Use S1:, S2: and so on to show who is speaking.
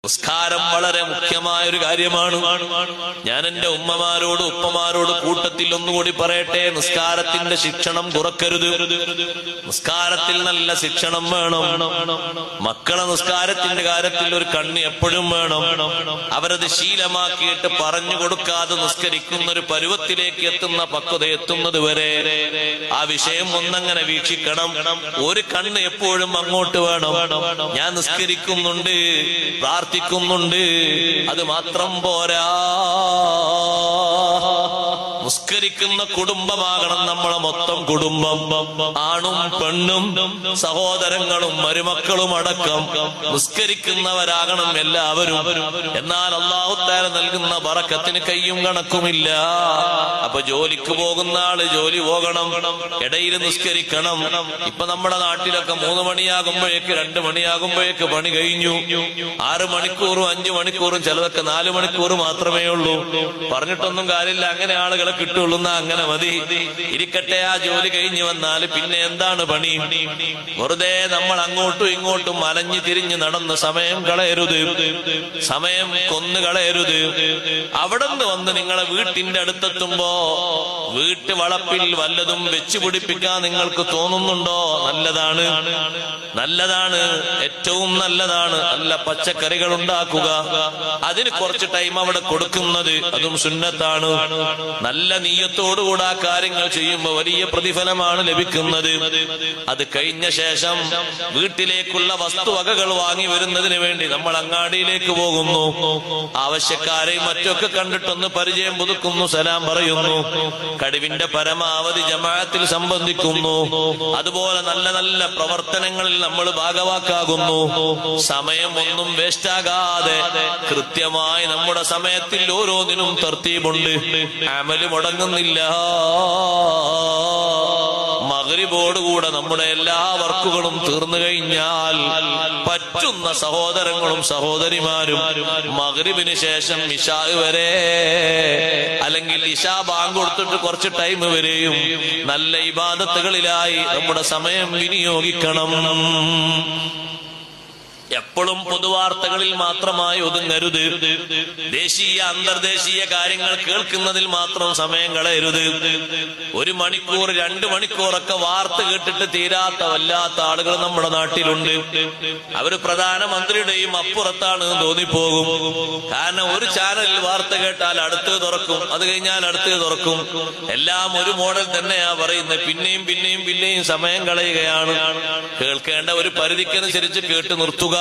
S1: നിസ്കാരം വളരെ മുഖ്യമായ ഒരു കാര്യമാണ്. ഞാൻ എന്റെ ഉമ്മമാരോട് ഉപ്പമാരോട് കൂട്ടത്തിൽ ഒന്നുകൂടി പറയട്ടെ, നിസ്കാരത്തിന്റെ ശിക്ഷണം കുറക്കരുത്. നിസ്കാരത്തിൽ നല്ല ശിക്ഷണം വേണം. മക്കളെ നിസ്കാരത്തിന്റെ കാര്യത്തിൽ ഒരു കണ്ണ് എപ്പോഴും വേണം. അവരത് ശീലമാക്കിയിട്ട് പറഞ്ഞു കൊടുക്കാതെ നിസ്കരിക്കുന്ന ഒരു പരുവത്തിലേക്ക് എത്തുന്ന പക്വത എത്തുന്നത് വരെ ആ വിഷയം ഒന്നങ്ങനെ വീക്ഷിക്കണം. ഒരു കണ്ണ് എപ്പോഴും അങ്ങോട്ട് വേണം. ഞാൻ നിസ്കരിക്കുന്നുണ്ട്, പ്രാർത്ഥിക്കുന്നുണ്ട്, അത് മാത്രം പോരാ. നിസ്കരിക്കുന്ന കുടുംബമാകണം നമ്മളെ മൊത്തം കുടുംബം. ആണും പെണ്ണും സഹോദരങ്ങളും മരുമക്കളും അടക്കം നിസ്കരിക്കുന്നവരാകണം എല്ലാവരും. എന്നാൽ അല്ലാഹു തആല നൽകുന്ന ബറക്കത്തിന് കയ്യും കണക്കുമില്ല. അപ്പൊ ജോലിക്ക് പോകുന്ന ആള് ജോലി പോകണം, ഇടയിൽ നിസ്കരിക്കണം. ഇപ്പൊ നമ്മുടെ നാട്ടിലൊക്കെ 3 മണിയാകുമ്പോഴേക്ക് 2 മണിയാകുമ്പോഴേക്ക് പണി കഴിഞ്ഞു. 6 മണിക്കൂറും 5 മണിക്കൂറും ചിലതൊക്കെ 4 മണിക്കൂർ മാത്രമേ ഉള്ളൂ. പറഞ്ഞിട്ടൊന്നും കാര്യമില്ല, അങ്ങനെ ആളുകളെ കിട്ടുള്ളൂ. അങ്ങനെ മതി, ഇരിക്കട്ടെ. ആ ജോലി കഴിഞ്ഞു വന്നാൽ പിന്നെ എന്താണ് പണി? വെറുതെ നമ്മൾ അങ്ങോട്ടും ഇങ്ങോട്ടും അലഞ്ഞു തിരിഞ്ഞ് നടന്ന് സമയം കളയരുത്, സമയം കൊന്നു കളയരുത്. അവിടെ നിന്ന് വന്ന് നിങ്ങളെ വീട്ടിന്റെ അടുത്തെത്തുമ്പോ വീട്ടു വളപ്പിൽ വല്ലതും വെച്ചു പിടിപ്പിക്കാൻ നിങ്ങൾക്ക് തോന്നുന്നുണ്ടോ? നല്ലതാണ്, നല്ലതാണ്, ഏറ്റവും നല്ലതാണ്. നല്ല പച്ചക്കറികൾ ഉണ്ടാക്കുക, അതിന് കുറച്ച് ടൈം അവിടെ കൊടുക്കുന്നത് അതും സുന്നത്താണ്. നല്ല നീയത്തോടുകൂടെ ആ കാര്യങ്ങൾ ചെയ്യുമ്പോൾ വലിയ പ്രതിഫലമാണ് ലഭിക്കുന്നത്. അത് കഴിഞ്ഞ ശേഷം വീട്ടിലേക്കുള്ള വസ്തുവകകൾ വാങ്ങി വരുന്നതിന് വേണ്ടി നമ്മൾ അങ്ങാടിയിലേക്ക് പോകുന്നു. ആവശ്യക്കാരെയും മറ്റൊക്കെ കണ്ടിട്ടൊന്ന് പരിചയം പുതുക്കുന്നു, സലാം പറയുന്നു, കഴിവിന്റെ പരമാവധി ജമാഅത്തിൽ സംബന്ധിക്കുന്നു. അതുപോലെ നല്ല നല്ല പ്രവർത്തനങ്ങളിൽ നമ്മൾ ഭാഗവാക്കാകുന്നു. സമയം ഒന്നും വേസ്റ്റാകാതെ കൃത്യമായി നമ്മുടെ സമയത്തിൽ ഓരോന്നിനും തർത്തീബുണ്ട്. അമല് മുടങ്ങുന്നില്ല. മഗ്രിബോടുകൂടെ നമ്മുടെ എല്ലാ വർക്കുകളും തീർന്നു കഴിഞ്ഞാൽ പറ്റുന്ന സഹോദരങ്ങളും സഹോദരിമാരും മഗ്രിബിന് ശേഷം ഇശാ വരെ, അല്ലെങ്കിൽ ഇശാ ബാങ്ക് കൊടുത്തിട്ട് കുറച്ച് ടൈം വരെയും നല്ല ഇബാദത്തുകളിലായി നമ്മുടെ സമയം വിനിയോഗിക്കണം. എപ്പോഴും പൊതുവാർത്തകളിൽ മാത്രമായി ഒതുങ്ങരുത്. ദേശീയ അന്തർദേശീയ കാര്യങ്ങൾ കേൾക്കുന്നതിൽ മാത്രം സമയം കളയരുത്. 1 മണിക്കൂർ 2 മണിക്കൂറൊക്കെ വാർത്ത കേട്ടിട്ട് തീരാത്ത വല്ലാത്ത ആളുകൾ നമ്മുടെ നാട്ടിലുണ്ട്. അവര് പ്രധാനമന്ത്രിയുടെയും അപ്പുറത്താണ് തോന്നിപ്പോകും. കാരണം ഒരു ചാനലിൽ വാർത്ത കേട്ടാൽ അടുത്ത് തുറക്കും, അത് കഴിഞ്ഞാൽ അടുത്ത് തുറക്കും. എല്ലാം ഒരു മോഡൽ തന്നെയാ പറയുന്നത്. പിന്നെയും പിന്നെയും പിന്നെയും സമയം കളയുകയാണ്. കേൾക്കേണ്ട ഒരു പരിധിക്കനുസരിച്ച് കേട്ട് നിർത്തുക.